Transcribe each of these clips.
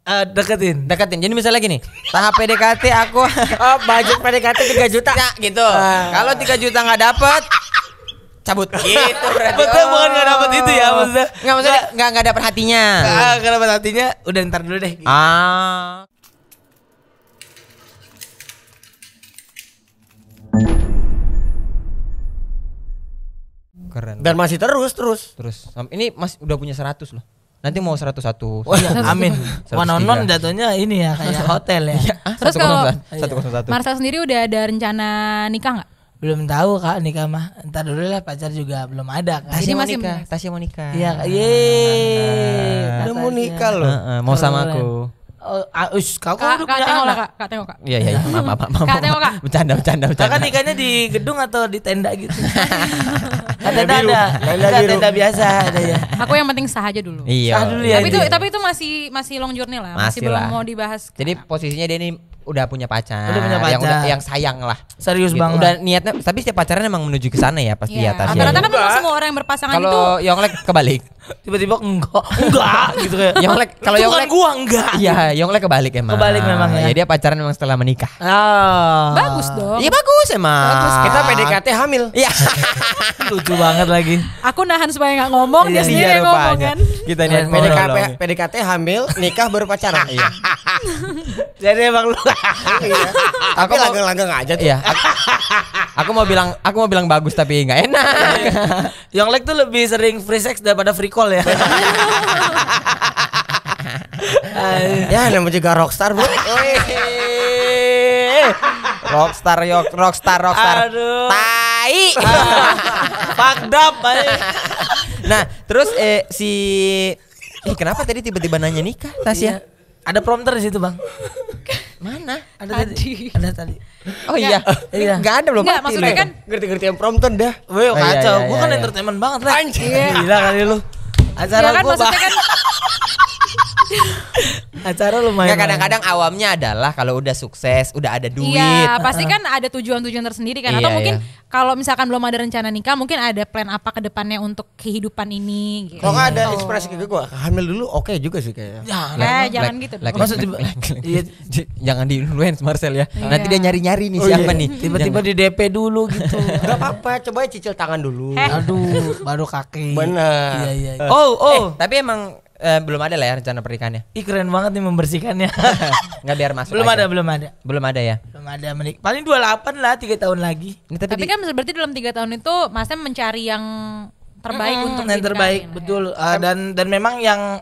Deketin. Jadi misalnya gini, tahap PDKT aku budget PDKT 3 juta gitu. Kalau 3 juta nggak dapet, cabut. Gitu berarti. Betul, bukan nggak dapet itu ya maksudnya. Nggak dapet hatinya. Nggak dapet hatinya, udah ntar dulu deh. Gitu. Keren. dan masih terus. Ini udah punya 100 loh. Nanti mau 101. Oh iya, amin. One-on-one jatuhnya ini ya kayak hotel ya. Terus kalau 101. Marcel sendiri udah ada rencana nikah nggak? Belum tahu Kak nikah mah. Ntar dulu lah, pacar juga belum ada kan. Jadi Tasya mau nikah. Iya, yeay. Udah mau nikah loh. Mau sama aku. Kau Kak, udah punya tengok lah anak. Kak, tengok Kak. Iya. Maaf. Kak, tengok Kak. Bercanda. Kakak nikahnya di gedung atau di tenda gitu? Tenda biru. Tenda biasa ada ya. Aku yang penting sah aja dulu. Iya. Sah dulu ya. Tapi itu masih long journey lah, masih belum mau dibahas. Jadi posisinya dia ini udah punya pacar. Yang sayang lah. Serius gitu. banget. Udah niatnya, tapi setiap pacaran emang menuju ke sana ya pasti ya Tasya. Rata-rata kan memang semua orang yang berpasangan itu. Kalau Yonglek kebalik. Tiba-tiba enggak gitu kayak. Yonglek kalau Yonglek gua enggak. Iya, Yonglek kebalik emang. Kebalik memang ya. Ya dia pacaran memang setelah menikah. Bagus dong. Iya bagus emang. Kita PDKT hamil. Iya. Lucu banget lagi. Aku nahan supaya nggak ngomong, dia sendiri yang ngomong kan. Kita niat PDKT hamil, nikah baru pacaran. Iya. Jadi emang lu. Aku langgeng-langgeng aja tuh. Iya. Aku mau bilang bagus tapi nggak enak. Yonglek tuh lebih sering free sex daripada free call ya. Ya namanya juga rockstar bro. Rockstar. Aduh. Tai. Fucked up. Nah, terus kenapa tadi tiba-tiba nanya nikah, Tasya? Ada prompter di situ, Bang. Mana? Ada tadi. Oh iya. Enggak ada belum. Enggak, maksudnya kan Ngerti-ngerti yang prompter dah. Weh, kacau. iya, Gua kan iya. entertainment banget lah. Anjir. Gila kali lu. Acara kan gua maksudnya kan acara lumayan. Nggak, kadang-kadang awamnya adalah kalau udah sukses, udah ada duit. iya, pasti kan ada tujuan-tujuan tersendiri kan. Atau Iya, mungkin iya. kalau misalkan belum ada rencana nikah, mungkin ada plan apa ke depannya untuk kehidupan ini gitu. Kalau nggak ada inspirasi ke gue, hamil dulu oke juga sih kayaknya. Jangan gitu dong. Maksud Iya, jangan di-influence Marcel ya. Nanti dia nyari-nyari nih siapa nih. tiba-tiba di DP dulu gitu. Gak apa-apa, coba cicil tangan dulu. Aduh, baru kaki. Bener. Iya. Oh. Tapi emang belum ada lah ya rencana pernikahannya. Ih, keren banget nih membersihkannya. Nggak biar masuk Belum aja. ada. Belum ada ya. Belum ada menik. Paling 28 lah, 3 tahun lagi. Ini Tapi kan berarti dalam 3 tahun itu Masnya mencari yang terbaik untuk yang terbaik, dinikahin, betul. Dan memang yang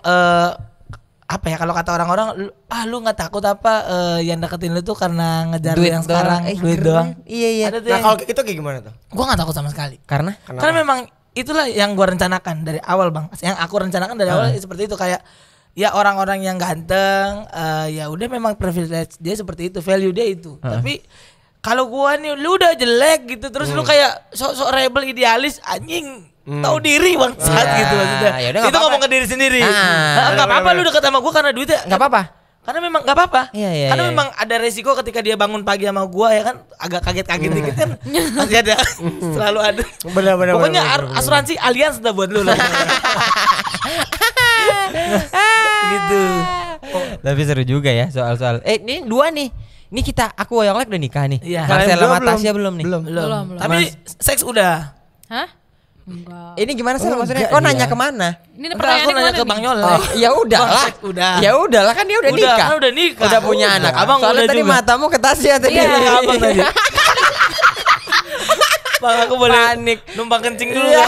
apa ya, kalau kata orang-orang, lu nggak takut apa yang deketin lu tuh karena ngejar Duit yang doang. sekarang, duit doang. Iya. Ada tuh Nah yang, kalau itu kayak gimana tuh? gua nggak takut sama sekali. Karena Karena memang itulah yang gua rencanakan dari awal, Bang. Yang aku rencanakan dari awal seperti itu, kayak ya orang-orang yang ganteng, ya udah memang privilege dia seperti itu, value dia itu. Tapi kalau gua nih, lu udah jelek gitu, terus lu kayak sok-sok rebel idealis, anjing. Tahu diri bangsat gitu maksudnya. Ya udah, nggak Itu apa-apa. ngomong ke diri sendiri. Ah, Enggak apa-apa lu deket sama gua karena duitnya. nggak apa-apa. Karena memang nggak apa-apa. Iya, Karena iya. memang ada resiko ketika dia bangun pagi sama gua ya kan, agak kaget-kaget dikit kan. Masih ada, selalu ada. Bener. Pokoknya asuransi Allianz udah buat lu lah. Gitu. Tapi seru juga ya soal-soal. Ini 2 nih. Ini aku Yonglek udah nikah nih. Iya. Marcel Kalian sama belum? Tasya belum nih. Belum. Belum. Tapi seks udah. Hah? Enggak. Ini gimana sih maksudnya? enggak Kok nanya dia. kemana? Ini Entar aku pertanyaannya nanya kemana ke Bang nih? Nyolek. Ya udahlah. Seks udah. Ya udahlah kan dia udah nikah. Kan udah nikah. Udah punya anak. Abang Soalnya udah tadi juga. matamu ke Tasya tadi. Iya, abang tadi. Bang, aku boleh Panik. numpang kencing dulu Iya.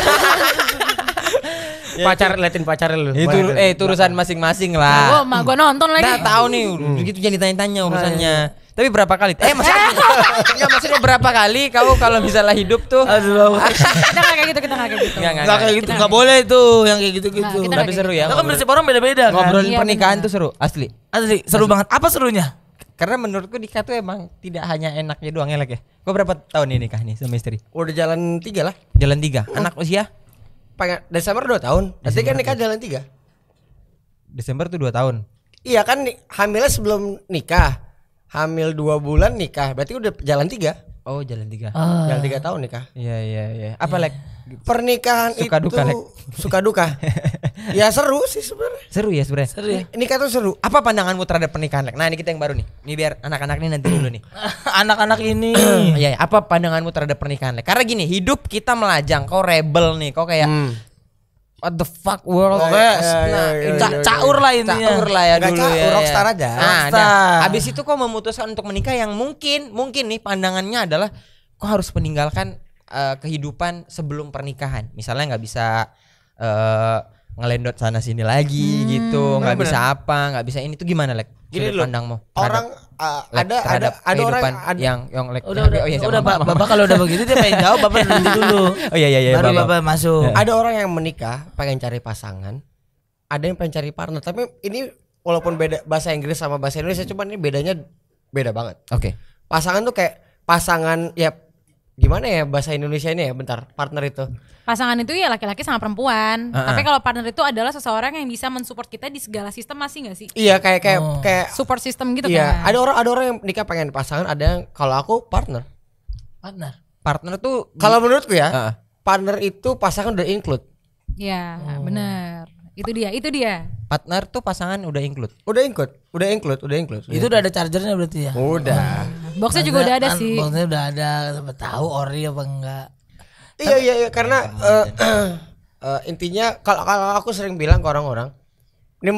ya. Liatin pacarnya lu. Itu urusan masing-masing lah. Gua nonton lagi. Nah, tahu nih, gitu jangan ditanya-tanya urusannya. Tapi berapa kali? Maksudnya berapa kali kau kalau misalnya hidup tuh? Aduh. Kita nggak kayak gitu. Enggak kayak gitu, enggak boleh tuh yang kayak gitu-gitu. Nah, kita Tapi seru ya. Itu kan prinsip orang beda-beda kan. Ngobrolin Iya, pernikahan benar. tuh seru, asli. Asli, seru banget. Apa serunya? Karena menurutku nikah tuh emang tidak hanya enaknya doang Elek ya. Kau berapa tahun nih nikah nih sama istri? Udah jalan 3 lah. Jalan 3. Anak usia? Desember 2 tahun. Nanti kan nikah jalan 3. Desember tuh 2 tahun. Iya kan hamilnya sebelum nikah. Hamil 2 bulan nikah. Berarti udah jalan 3. Oh, jalan 3. Jalan 3 tahun nikah. Iya. Apa Lek? Pernikahan Suka itu duka, Lek. suka duka. Ya seru sih sebenarnya. Seru ya sebenarnya. Seru ya. Nikah tuh seru. Apa pandanganmu terhadap pernikahan, Lek? Nah, ini kita yang baru nih. Ini biar anak-anak ini nanti dulu nih. Anak-anak ini. Iya, apa pandanganmu terhadap pernikahan, Lek? Karena gini, hidup kita melajang, kau rebel nih, kau kayak what the fuck world. Caur lah intinya. Caur lah ya Nggak dulu caur, ya. rockstar aja. Nah, Rockstar. dah. Habis itu kau memutuskan untuk menikah yang mungkin nih pandangannya adalah kau harus meninggalkan kehidupan sebelum pernikahan. Misalnya nggak bisa ngelendot sana sini lagi gitu, nggak bisa apa, nggak bisa ini tuh gimana, Lek? Gini Sudut dulu, pandangmu orang terhadap ada orang kehidupan yang yang Lek. Udah, siap, udah maaf, maaf. Bapak kalau udah begitu dia pengen jawab, Bapak berhenti dulu. Oh iya, Baru Bapak masuk. ada orang yang menikah pengen cari pasangan, ada yang pengen cari partner. Tapi ini walaupun beda bahasa Inggris sama bahasa Indonesia, cuman ini bedanya beda banget. Oke. Pasangan tuh kayak pasangan ya gimana ya bahasa Indonesia ini ya, bentar, partner itu. Pasangan itu ya laki-laki sama perempuan. Tapi kalau partner itu adalah seseorang yang bisa mensupport kita di segala sistem, masih nggak sih? Iya kayak Support system gitu iya, kan. ada orang yang nikah pengen pasangan, ada yang kalau aku partner. Partner tuh Kalau menurutku ya, partner itu pasangan udah include. Iya, benar. Itu dia. partner tuh pasangan udah include. Udah include. Itu udah ada chargernya berarti ya? Udah. Boxnya juga udah ada sih. Boxnya udah ada, tahu ori apa enggak. Iya karena intinya kalau aku sering bilang ke orang-orang, ini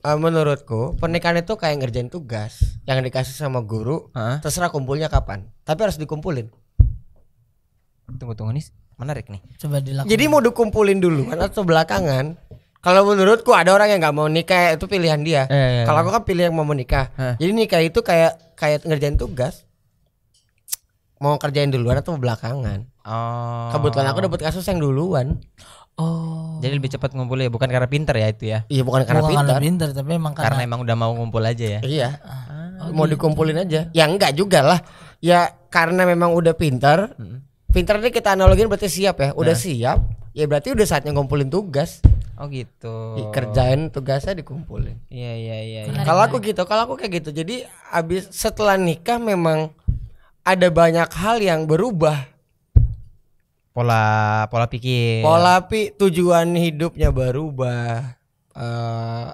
menurutku pernikahan itu kayak ngerjain tugas yang dikasih sama guru, terserah kumpulnya kapan, tapi harus dikumpulin. Tunggu nih, menarik nih. Coba dilakukan. Jadi mau dikumpulin dulu kan atau belakangan? Kalau menurutku ada orang yang nggak mau nikah, itu pilihan dia. Kalau aku kan pilih yang mau menikah. Jadi nikah itu kayak ngerjain tugas. Mau kerjain duluan atau belakangan? Oh. Kebetulan aku dapat kasus yang duluan. Oh. Jadi lebih cepat ngumpulnya bukan karena pinter ya itu ya. Iya bukan karena Bukan pintar. pintar, tapi emang Karena emang udah mau ngumpul aja ya. Iya. Mau dikumpulin aja. Ya enggak juga lah. Ya karena memang udah pintar. Pintar ini kita analogin berarti siap ya. Udah siap. Ya berarti udah saatnya ngumpulin tugas. Oh gitu. Kerjain tugasnya dikumpulin. Iya. Kalau aku gitu, kalau aku kayak gitu. Jadi abis setelah nikah memang ada banyak hal yang berubah. Pola pikir. Tujuan hidupnya berubah.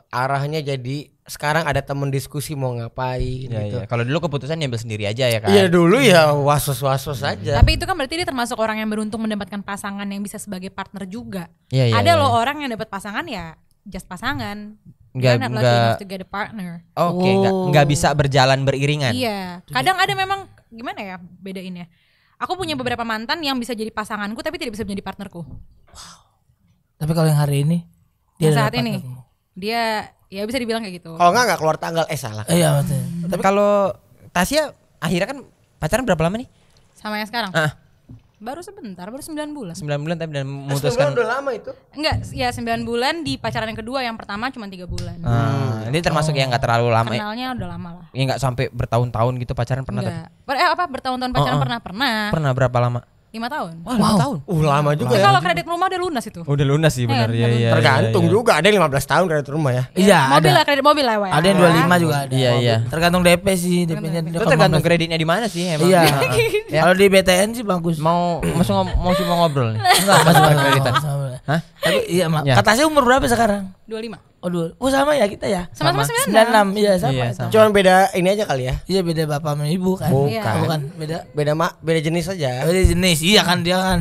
Arahnya jadi sekarang ada temen diskusi mau ngapain gitu. Iya. Kalau dulu keputusan diambil sendiri aja ya kan. Iya dulu ya was-was aja. Tapi itu kan berarti dia termasuk orang yang beruntung mendapatkan pasangan yang bisa sebagai partner juga. Iya. Ada loh orang yang dapat pasangan ya just pasangan. Nggak- They're not nggak- lucky enough to get a partner. Oke, nggak bisa berjalan beriringan. Iya. Kadang ada memang gimana ya bedainnya. Aku punya beberapa mantan yang bisa jadi pasanganku tapi tidak bisa menjadi partnerku. Tapi kalau yang hari ini Yang adalah saat ini partnermu. dia ya bisa dibilang kayak gitu. Kalau nggak keluar tanggal salah. Iya betul. Tapi kalau Tasya akhirnya kan pacaran berapa lama nih? Sama yang sekarang. Ah. Baru sebentar, baru 9 bulan. 9 bulan tapi dan Sebenarnya memutuskan. udah lama itu. Enggak, ya 9 bulan di pacaran yang kedua, yang pertama cuma 3 bulan. Ini termasuk yang nggak terlalu lama. Kenalnya udah lama lah. Ya nggak sampai bertahun-tahun gitu pacaran pernah tapi. Enggak. Bertahun-tahun pacaran pernah. Pernah berapa lama? 5 tahun. Wah, 5 tahun. Lama juga Tapi ya. kalau kredit rumah udah lunas itu. Udah lunas sih benar Iya, ya. Tergantung juga, ada yang 15 tahun kredit rumah ya. Iya Mobil ada. lah, kredit mobil lah. Wak. Ada yang 25 juga ada. Iya. Tergantung DP sih, DP-nya. Itu tergantung kreditnya di mana sih emang. Iya. Ya. Kalau di BTN sih bagus. Mau cuma ngobrol nih. Enggak masuk kreditan. Hah? Tapi iya, Ya. kata saya umur berapa sekarang? 25. Oh sama ya kita ya. Sama-sama 96. 96. Iya sama. Iya, itu. sama. Cuman beda ini aja kali ya. Iya beda bapak sama ibu kan. Bukan. Iya. Oh, bukan beda. Beda jenis aja. Beda jenis. Iya kan dia kan.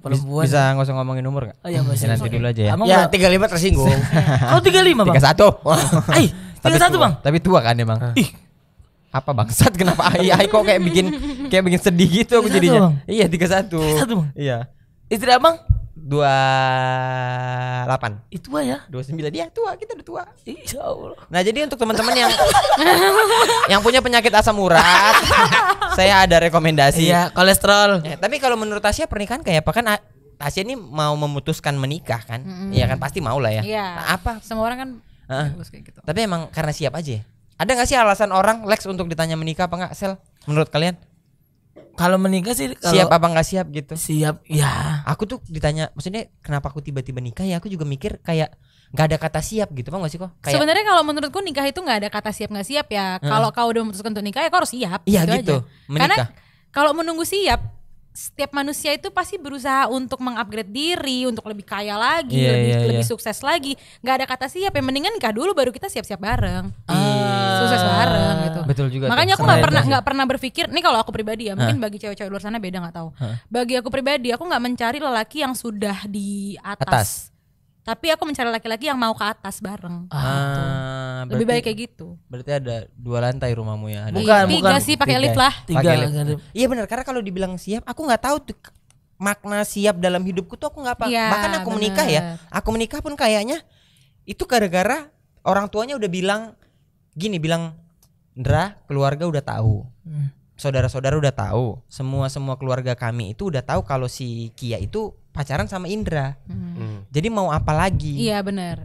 Perempuan. Bisa nggak usah ngomongin umur nggak? Oh iya masih. Ya, nanti dulu aja ya. Emang Ya berapa? 35 tersinggung. Oh 35 bang. 31. Ay 31 bang. Tapi tua kan emang. Ih. Apa bangsat kenapa ai kok kayak bikin sedih gitu aku 31, jadinya. Bang. Iya 31. 31 bang. Iya. Istri abang? 28. Itu ya. 29 dia tua, kita udah tua. Insya Allah. Nah, jadi untuk teman-teman yang punya penyakit asam urat, saya ada rekomendasi. Iya kolesterol. Ya, tapi kalau menurut Tasya pernikahan kayak apa kan Tasya ini mau memutuskan menikah kan? Iya kan pasti mau lah ya. Iya. Nah, apa? Semua orang kan Heeh. bagus kayak gitu. Tapi emang karena siap aja ya? Ada gak sih alasan orang Lex untuk ditanya menikah apa enggak, Sel? Menurut kalian? Kalau menikah sih kalau Siap apa enggak siap gitu? siap ya. Aku tuh ditanya, maksudnya kenapa aku tiba-tiba nikah ya? Aku juga mikir kayak nggak ada kata siap gitu, paham gak sih kok? Kayak Sebenarnya kalau menurutku nikah itu nggak ada kata siap nggak siap ya. Kalau kau udah memutuskan untuk nikah ya kau harus siap. Iya gitu, aja. Karena menikah. kalau menunggu siap setiap manusia itu pasti berusaha untuk mengupgrade diri, untuk lebih kaya lagi, Iya, lebih iya. sukses lagi. Gak ada kata siap, yang mendingan nikah dulu baru kita siap-siap bareng. Sukses bareng gitu. Betul juga. Makanya aku tuh. nggak pernah berpikir, nih kalau aku pribadi ya, mungkin bagi cewek-cewek luar sana beda nggak tahu. Bagi aku pribadi, aku nggak mencari lelaki yang sudah di atas. Tapi aku mencari laki-laki yang mau ke atas bareng. Lebih baik kayak gitu. Berarti ada 2 lantai rumahmu ya? Ada Bukan, Tiga sih pakai lift lah. 3 Pakai lift. Iya benar, karena kalau dibilang siap, aku nggak tahu tuh makna siap dalam hidupku tuh aku nggak apa. Iya, Bahkan aku menikah ya, aku menikah pun kayaknya itu gara-gara orang tuanya udah bilang, Ndra, keluarga udah tahu, saudara-saudara udah tahu, semua keluarga kami itu udah tahu kalau si Kia itu pacaran sama Indra. Jadi mau apa lagi? Iya benar.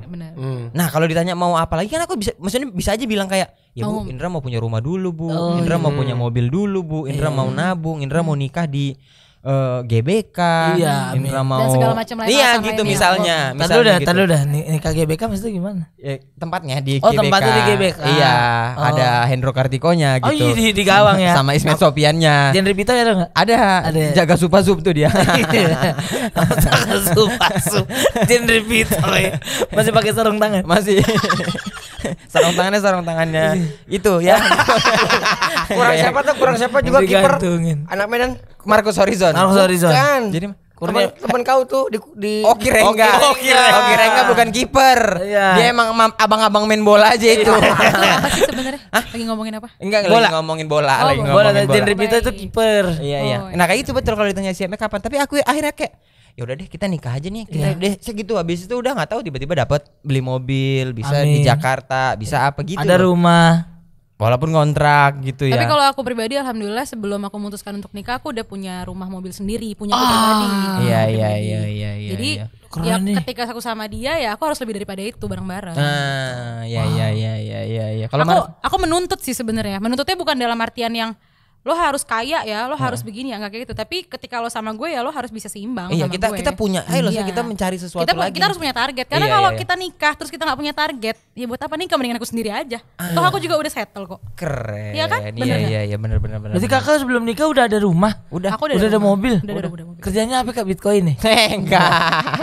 Nah kalau ditanya mau apa lagi kan aku maksudnya bisa aja bilang kayak ya Bu, Mau- Indra mau punya rumah dulu Bu, Indra mau punya mobil dulu Bu, Indra mau nabung, Indra mau nikah di GBK, Iya, Indra amin. mau Dan segala macam lain iya alasan gitu lainnya. misalnya Tadi udah nikah GBK maksudnya gimana? Ya, tempatnya di Oh, GBK. tempatnya di GBK. Iya, Oh. ada Hendro Kartikonya Oh gitu. iya di gawang ya. Sama Ismet Sopiannya. Genre Pito ya ada nggak? Ada, Ada ya? jaga sup tuh dia. Sup. Genre Pito ya. Masih pakai sarung tangan. Masih sarung tangannya itu ya. Kurang siapa juga kiper Digantungin. anak Medan. Marcus Horizon. Marcus Horizon. Kan. Jadi Temen kau tuh di Oki Rengga. Oki Rengga. Oki Rengga bukan kiper. Iya. Dia emang abang-abang main bola aja itu. Apa sih sebenarnya? Lagi ngomongin apa? Enggak Bola. lagi ngomongin bola, Oh, lagi Bola ngomongin bola. genre Pito itu kiper. Iya iya. Oh, iya. Nah kayak itu betul kalau ditanya siapnya kapan. Tapi aku akhirnya kayak ya udah deh kita nikah aja nih. Kita deh segitu habis itu udah nggak tahu tiba-tiba dapat beli mobil, bisa di Amin. Jakarta, bisa apa gitu. Ada rumah. Walaupun kontrak gitu ya. Tapi kalau aku pribadi alhamdulillah sebelum aku memutuskan untuk nikah aku udah punya rumah mobil sendiri, punya aku pribadi. Iya Aku iya pribadi. iya iya iya. Jadi iya. Keren ya nih. ketika aku sama dia ya aku harus lebih daripada itu bareng-bareng. Nah, iya iya iya iya iya iya. Kalau Aku menuntut sih sebenarnya. Menuntutnya bukan dalam artian yang lo harus kaya ya, lo harus begini ya, nggak kayak gitu. Tapi ketika lo sama gue ya lo harus bisa seimbang iya sama kita gue. kita punya, ayo Iya. kita mencari sesuatu kita, lagi. kita harus punya target. Karena Iya, kalau iya, iya. kita nikah terus kita nggak punya target, ya buat apa nikah, mendingan aku sendiri aja. Toh aku juga udah settle kok. Keren. Iya kan? Iya Bener iya iya benar benar benar. Berarti kakak sebelum nikah udah ada rumah. udah. Aku Udah ada rumah. mobil. Udah mobil. Kerjanya apa kak Bitcoin nih? Enggak.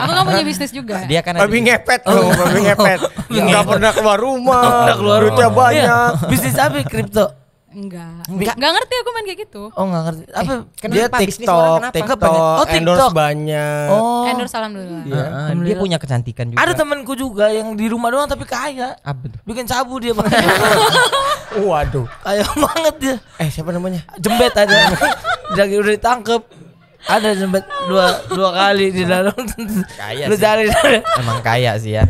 Aku nggak punya bisnis juga. Dia kan ada babi ngepet loh, babi ngepet. Enggak pernah keluar rumah. Udah keluar duitnya rumah. banyak. Iya. Bisnis apa kripto? Enggak ngerti aku main kayak gitu. Oh nggak ngerti. Apa? Dia Kenapa? Bisnis orang TikTok, kenapa? Oh, TikTok. endorse banyak. Oh. Endorse alhamdulillah. Dia punya kecantikan juga. Ada temanku juga yang di rumah doang tapi kaya. Apa tuh? Bikin sabu dia Bang. Waduh. Kaya banget dia. Siapa namanya? Jembet ada. Jadi udah ditangkep. Ada jembet dua kali di dalam. Kaya Lu sih. cari. Emang kaya sih ya.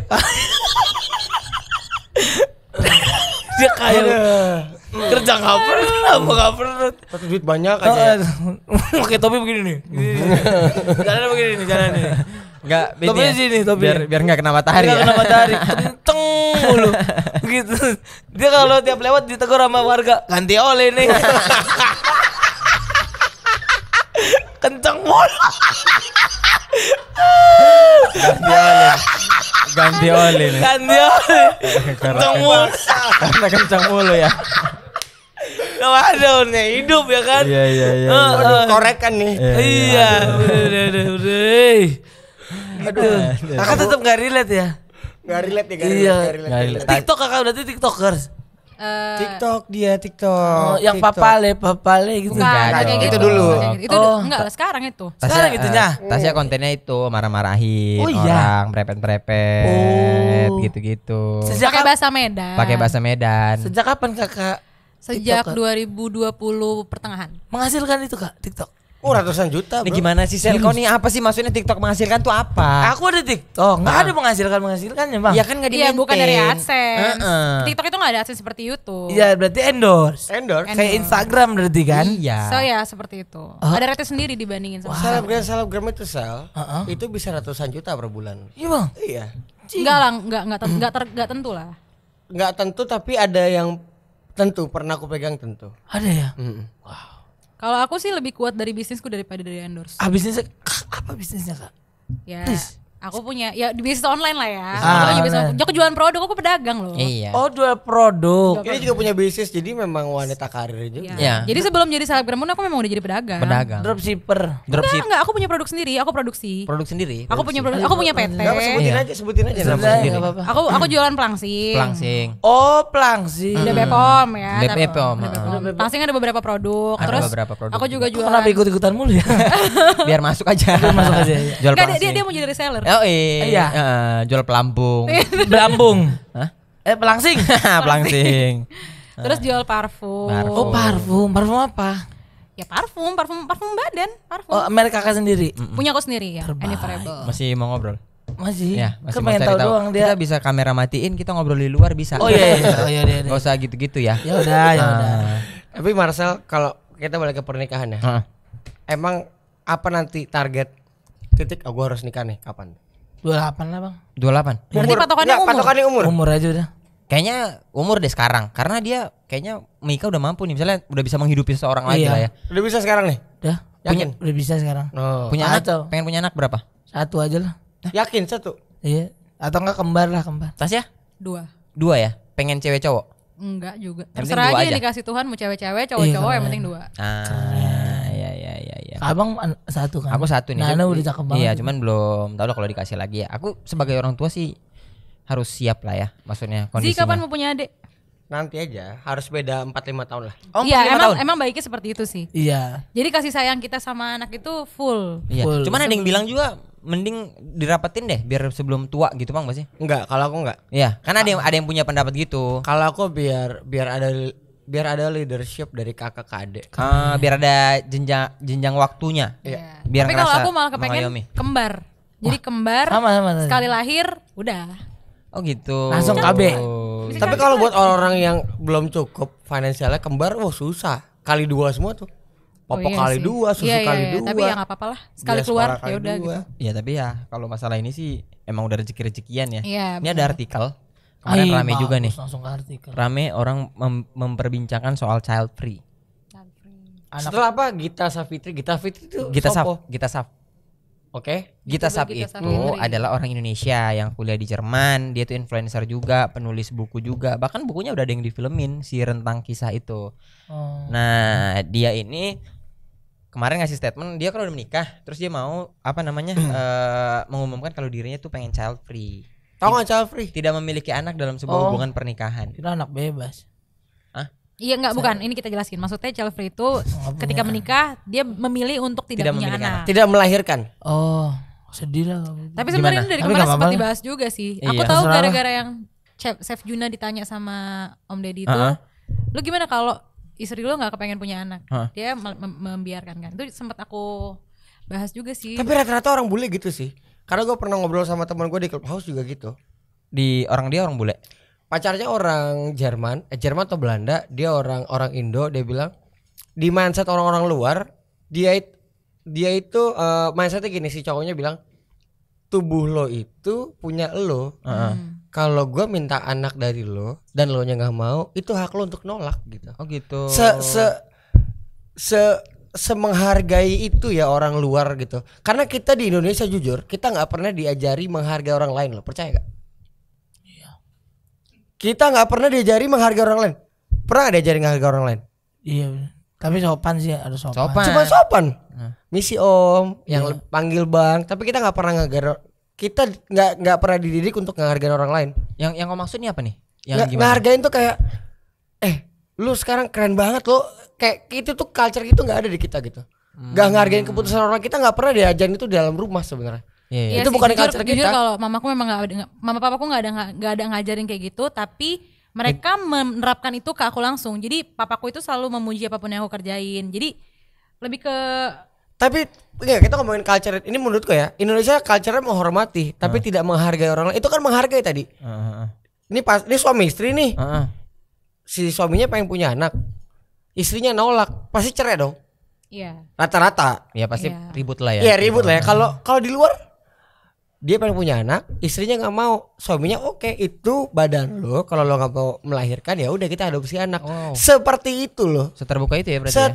Dia kaya. Kerja nggak pernah. Tapi duit banyak aja. Pakai topi begini nih. Jalan begini nih, jalan nih. Enggak, Topinya sini, topinya. biar enggak kena matahari. Nggak Ya. kena matahari, kenceng mulu. Gitu. Dia kalau tiap lewat ditegur sama warga, ganti oli nih. Kenceng mulu. Ganti oli nih. Ganti oli. Kenceng mulu. Karena kencang mulu ya. Waduh, nih hidup ya kan? Iya iya iya. Waduh, korek kan nih. Iya, udah. Gitu. Kakak tetap gak relate ya? Gak relate ya, Iya. Nggak relate. TikTok kakak berarti tiktokers. TikTok dia TikTok. Oh, yang TikTok. papale gitu. Bukan, Enggak kayak dong. gitu. Itu dulu. Itu Oh. enggak lah, sekarang itu. Sekarang gitunya. Tasya kontennya itu marah-marahin Oh, iya. orang, merepet-merepet, Oh. gitu-gitu. Sejak Pakai bahasa Medan. Pakai bahasa Medan. Sejak kapan kakak Sejak TikToker? 2020 pertengahan. menghasilkan itu kak TikTok? Oh, ratusan juta, Ini bro. gimana sih Sel? Kau nih apa sih maksudnya TikTok menghasilkan tuh apa? Aku ada TikTok, nggak ada menghasilkannya bang. Iya kan nggak Iya, di-maintain. bukan dari AdSense. Heeh. TikTok itu enggak ada AdSense seperti YouTube. Iya berarti endorse. Endorse. Kayak Instagram berarti kan? Iya. So ya seperti itu. Ada rate sendiri dibandingin sama. Selebgram itu Sel. Itu bisa ratusan juta per bulan. Iya bang. Iya. Enggak lah, enggak tentu lah. Nggak tentu tapi ada yang tentu, pernah aku pegang tentu. Ada ya. Kalau aku sih lebih kuat dari bisnisku daripada dari endorse. Ah bisnisnya apa bisnisnya kak? Ya. Please. Aku punya ya di bisnis online lah ya. Online. Aku jualan produk, aku pedagang loh. Iya. Oh, jual produk. Ini juga punya bisnis, jadi memang wanita karir juga. Iya. Jadi sebelum jadi selebgram pun aku memang udah jadi pedagang. Dropshipper. Enggak, aku punya produk sendiri, aku produksi. Produk sendiri. Aku punya produk, aku punya PT. Sebutin aja nama Sebenarnya sendiri. nggak apa-apa. Aku jualan pelangsing. Pelangsing. Oh, pelangsing. Udah Bepom ya. Bepom. Pelangsing ada beberapa produk. Ada Terus beberapa produk aku juga jualan. Kenapa ikut-ikutan mulu ya? Biar masuk aja. Masuk aja. Ya. Jual Enggak, pelangsing. dia mau jadi reseller. Oh iya. Jual pelampung. Belambung. Hah? Pelangsing. Pelangsing. Terus jual parfum. Oh, parfum. Parfum apa? Ya parfum badan, parfum. Oh, merek kakak sendiri. Punya aku sendiri ya, Anyforever. Masih mau ngobrol? Masih. Ya, masih Kan mau pengen cari tahu tahu. doang dia. Kita bisa kamera matiin, kita ngobrol di luar bisa. Oh iya. Oh iya dia. Gak usah gitu-gitu ya. Ya udah, ya udah. Tapi Marcel, kalau kita balik ke pernikahan ya, Heeh. emang apa nanti target titik? Oh, gue harus nikah nih, kapan? 28 lah, Bang. 28. Berarti patokannya umur. Patokannya umur. Umur aja udah. Kayaknya umur deh sekarang, karena dia kayaknya Mika udah mampu nih, misalnya udah bisa menghidupi seseorang lagi Iya. lah ya. Udah bisa sekarang nih? Udah. Yakin? Udah bisa sekarang. Oh. Punya anak, Atau- pengen punya anak berapa? Satu aja lah. Yakin satu? Iya. Atau enggak kembar lah, kembar. Tasya? 2. 2 ya? Pengen cewek cowok? Enggak juga. Yang penting Terserah dua aja yang aja. dikasih Tuhan mau cewek-cewek, cowok-cowok Iya, yang penting 2. Iya. Abang satu kan. Aku satu nih. Nana udah cakep banget. Iya, cuman belum tahu lah kalau dikasih lagi ya. Aku sebagai orang tua sih harus siap lah ya, maksudnya Zi kondisinya. kapan mau punya adik? Nanti aja, harus beda 4-5 tahun lah. Oh, Iya, 45 tahun. emang baiknya seperti itu sih. Iya. Jadi kasih sayang kita sama anak itu full. Iya. Full. Cuman ada yang bilang juga mending dirapetin deh biar sebelum tua gitu Bang, pasti. Enggak, kalau aku enggak. Iya, karena ada yang punya pendapat gitu. Kalau aku biar ada leadership dari kakak ke adik. Biar ada jenjang waktunya. Iya. Biar Tapi kalau ngerasa aku malah kepengen mengayomi. kembar. Jadi kembar Sama. sekali lahir udah. Oh gitu. Langsung KB. Tapi kalau buat orang yang belum cukup finansialnya kembar, wah susah. Kali 2 semua tuh. Papa Oh, iya kali sih. 2, susu Iya, kali iya, 2. Tapi ya nggak apa-apa lah. Sekali Bias keluar para kali ya udah 2. gitu. Iya, tapi ya kalau masalah ini sih emang udah rezeki-rezekian ya. Iya, Ini ada benar. artikel. Kemarin rame bagus, juga nih. Langsung ke artikel. Rame orang memperbincangkan soal child free. Setelah apa? Gita Safitri itu Gita sopo? Saf. Oke. Gita Saf Gita itu Safitri. adalah orang Indonesia yang kuliah di Jerman. Dia tuh influencer juga, penulis buku juga. Bahkan bukunya udah ada yang difilmin si rentang kisah itu. Oh. Nah, dia ini kemarin ngasih statement dia kalau udah menikah, terus dia mau mengumumkan kalau dirinya tuh pengen child free. Tahu nggak child free? Tidak memiliki anak dalam sebuah Oh. hubungan pernikahan. Kita anak bebas. Iya enggak bukan, ini kita jelasin. Maksudnya child free itu ketika menikah dia memilih untuk tidak punya memiliki anak. Tidak melahirkan. Oh, sedih lah. Tapi sebenarnya ini dari Tapi kemarin nggak sempat apa-apa. dibahas juga sih. Iya. Aku tahu Terserah lah. gara-gara yang Chef Juna ditanya sama Om Deddy itu, lu gimana kalau istri lu nggak kepengen punya anak? Dia membiarkan kan. Itu sempat aku bahas juga sih. Tapi rata-rata orang bule gitu sih. Karena gue pernah ngobrol sama teman gue di clubhouse juga gitu. Dia orang bule. Pacarnya orang Jerman atau Belanda, dia orang Indo. Dia bilang di mindset orang-orang luar, dia itu mindsetnya gini, si cowoknya bilang tubuh lo itu punya lo. Kalau gue minta anak dari lo dan lo nya nggak mau, itu hak lo untuk nolak gitu. Oh gitu. Semenghargai itu ya orang luar gitu. Karena kita di Indonesia jujur, kita nggak pernah diajari menghargai orang lain, lo percaya gak? Kita nggak pernah diajari menghargai orang lain. Pernah nggak diajari menghargai orang lain? Iya. Tapi sopan sih, harus sopan. Sopan. Cuma sopan. Misi om, yang panggil bang. Tapi kita nggak pernah kita nggak pernah dididik untuk menghargai orang lain. Yang kau maksudnya apa nih? Yang Nggak, gimana? ngehargain tuh kayak, lu sekarang keren banget lo. Kayak itu tuh culture itu nggak ada di kita gitu. Nggak ngehargain keputusan orang, kita nggak pernah diajarin itu di dalam rumah sebenarnya. Iya. Itu sih, bukan jujur, culture jujur kita. kalau mamaku memang mama papaku nggak ada ngajarin kayak gitu, tapi mereka menerapkan itu ke aku langsung. Jadi papaku itu selalu memuji apapun yang aku kerjain. Jadi lebih ke Tapi ya, kita ngomongin culture ini menurutku ya, Indonesia culture-nya menghormati tapi tidak menghargai orang lain. Itu kan menghargai tadi. Ini suami istri nih. Si suaminya pengen punya anak. Istrinya nolak, pasti cerai dong. iya. Rata-rata. Ya pasti Iya. ribut lah ya. Iya ribut lah ya. Kalau di luar dia pengen punya anak, istrinya nggak mau, suaminya oke, itu badan lo. Kalau lo nggak mau melahirkan ya udah kita adopsi anak. Oh. Seperti itu loh. Seterbuka itu ya berarti ya.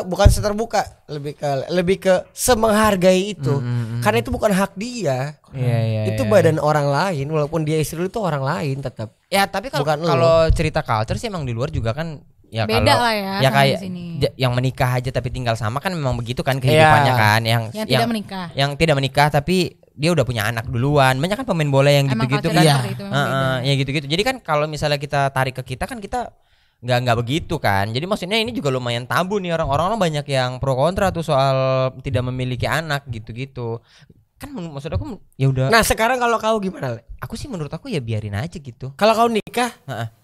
bukan seterbuka, lebih ke semenghargai itu. Karena itu bukan hak dia. Itu badan orang lain, walaupun dia istri lu itu orang lain tetap. Ya tapi kalau cerita culture sih emang di luar juga kan ya beda kalau lah ya kayak sini. Yang menikah aja tapi tinggal sama kan memang begitu kan kehidupannya kan yang tidak menikah tapi dia udah punya anak duluan. Banyak kan pemain bola yang gitu-gitu kan. Ya gitu-gitu. Jadi kan kalau misalnya kita tarik ke kita kan kita nggak begitu kan. Jadi maksudnya ini juga lumayan tabu nih, orang-orang banyak yang pro kontra tuh soal tidak memiliki anak gitu-gitu. Kan maksud aku ya udah. Nah, sekarang kalau kau gimana, Le? Aku sih menurut aku ya biarin aja gitu. Kalau kau nikah,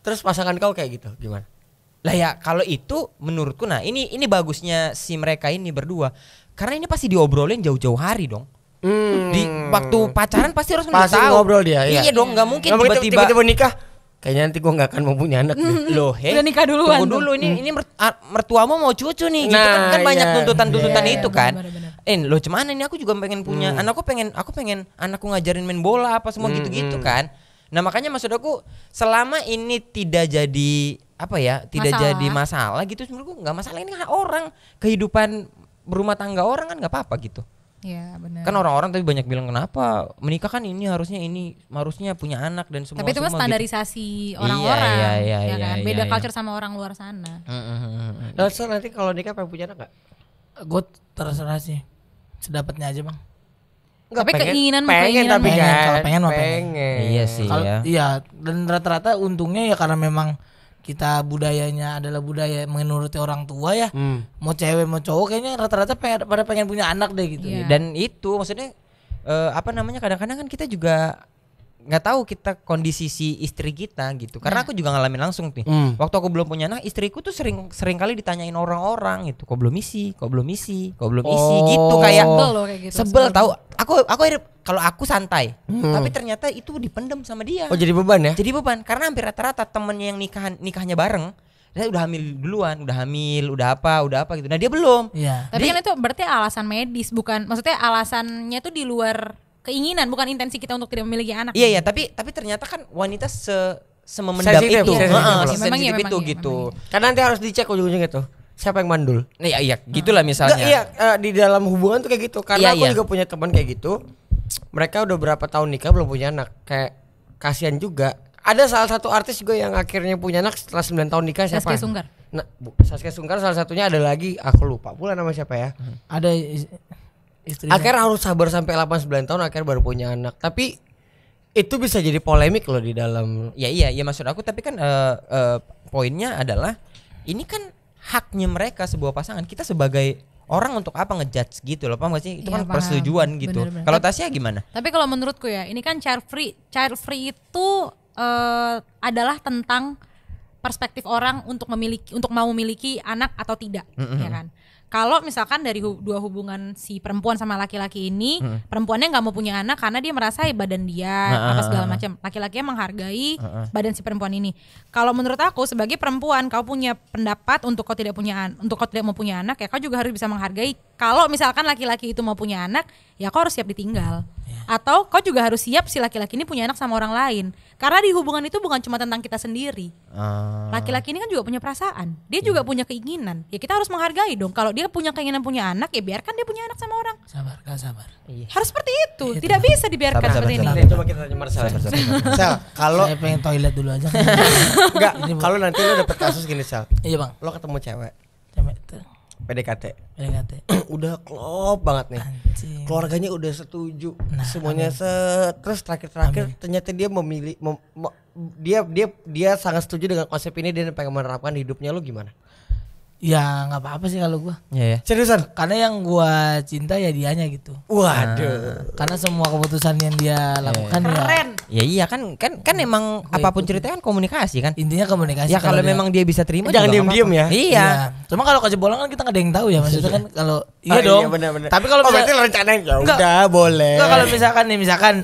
terus pasangan kau kayak gitu, gimana? Lah ya kalau itu menurutku ini bagusnya si mereka ini berdua. Karena ini pasti diobrolin jauh-jauh hari dong. Di waktu pacaran pasti harus pasti tahu. Ngobrol dia. Iya dong, nggak mungkin tiba-tiba nikah. Kayaknya nanti gua nggak akan mau punya anak deh. Loh, udah nikah duluan. Tunggu dulu ini mertuamu mau cucu nih gitu kan banyak tuntutan itu kan. Bener. Loh cuman ini aku juga pengen punya aku pengen anakku ngajarin main bola apa semua gitu-gitu kan. Nah, makanya maksud aku selama ini tidak jadi jadi masalah gitu menurutku nggak masalah. Ini kan orang kehidupan berumah tangga orang kan nggak apa-apa gitu. Iya benar. Kan orang-orang tapi banyak bilang kenapa menikah kan harusnya punya anak dan semua. Tapi itu kan standarisasi gitu. Orang-orang, iya, kan. Beda culture sama orang luar sana. Nah, so nanti kalau nikah pengen punya anak nggak? Gue terserah sih, sedapatnya aja bang. Tapi keinginan tapi kan. Kalau pengen. Iya sih ya. Iya, dan rata-rata untungnya ya karena memang kita budayanya adalah budaya menuruti orang tua ya. Mau cewek mau cowok kayaknya rata-rata pada pengen punya anak deh gitu. Iya. Dan itu maksudnya kadang-kadang kan kita juga nggak tahu kita kondisi si istri kita gitu. Karena aku juga ngalamin langsung nih. Waktu aku belum punya anak, istriku tuh sering kali ditanyain orang-orang gitu. Kok belum isi gitu kayak sebel tahu. Aku kalau aku santai, tapi ternyata itu dipendam sama dia. Oh, jadi beban ya? Jadi beban karena hampir rata-rata temennya yang nikahnya bareng, dia udah hamil duluan, udah apa gitu. Nah, dia belum. Iya. Tapi kan itu berarti alasan medis, bukan maksudnya alasannya tuh di luar keinginan, bukan intensi kita untuk tidak memiliki anak. Iya, tapi ternyata kan wanita sememendam itu. Sensitif itu gitu. Karena nanti harus dicek ujung-ujungnya tuh. Siapa yang mandul? Iya, gitulah misalnya. Di dalam hubungan tuh kayak gitu. Karena aku juga punya teman kayak gitu. Mereka udah berapa tahun nikah belum punya anak. Kayak kasihan juga. Ada salah satu artis juga yang akhirnya punya anak setelah 9 tahun nikah. Siapa? Saskia Sungkar. Nah, Saskia Sungkar salah satunya, ada lagi aku lupa pula nama siapa ya. Ada istrinya. Akhirnya harus sabar sampai 8-9 tahun akhirnya baru punya anak. Tapi itu bisa jadi polemik loh di dalam. Iya maksud aku, tapi kan poinnya adalah ini kan haknya mereka sebuah pasangan. Kita sebagai orang untuk apa ngejudge gitu loh, paham gak sih? Itu kan persetujuan gitu. Kalau Tasya gimana? Tapi kalau menurutku ya, ini kan child free itu adalah tentang perspektif orang untuk mau memiliki anak atau tidak, ya kan? Kalau misalkan dari dua hubungan si perempuan sama laki-laki ini, perempuannya nggak mau punya anak karena dia merasa badan dia apa segala macam, laki-lakinya menghargai badan si perempuan ini. Kalau menurut aku sebagai perempuan, kau punya pendapat untuk kau tidak mau punya anak, ya kau juga harus bisa menghargai. Kalau misalkan laki-laki itu mau punya anak, ya kau harus siap ditinggal. Atau kau juga harus siap si laki-laki ini punya anak sama orang lain. Karena di hubungan itu bukan cuma tentang kita sendiri. Laki-laki ini kan juga punya perasaan. Dia juga punya keinginan. Ya kita harus menghargai dong. Kalau dia punya keinginan punya anak, ya biarkan dia punya anak sama orang. Sabar. Iya. Harus seperti itu. Tidak bisa dibiarkan seperti ini. Coba kita tanya Marcel. Sel, kalau saya pengen toilet dulu aja. enggak, kalau nanti lo dapet kasus gini, Sel. Iya bang. Lo ketemu cewek PDKT. Udah klop banget nih. Anjing. Keluarganya udah setuju. Semuanya terus terakhir ternyata dia memilih dia sangat setuju dengan konsep ini, dia pengen menerapkan di hidupnya. Lo gimana? Ya nggak apa-apa sih kalau gua. Iya. Seriusan? Karena yang gua cinta ya dianya gitu. Waduh. Karena semua keputusan yang dia lakukan Keren. Ya iya kan emang apapun ceritanya kan komunikasi kan. intinya komunikasi. Ya kalau memang dia bisa terima jangan juga nggak diem-diem apa-apa. ya. Iya. Cuma kalau kejebolan kan kita nggak ada yang tahu ya, maksudnya kan kalau iya Oh, dong. iya, bener-bener. Tapi kalau berarti lo rencanain ya Enggak. udah boleh. Enggak, kalau misalkan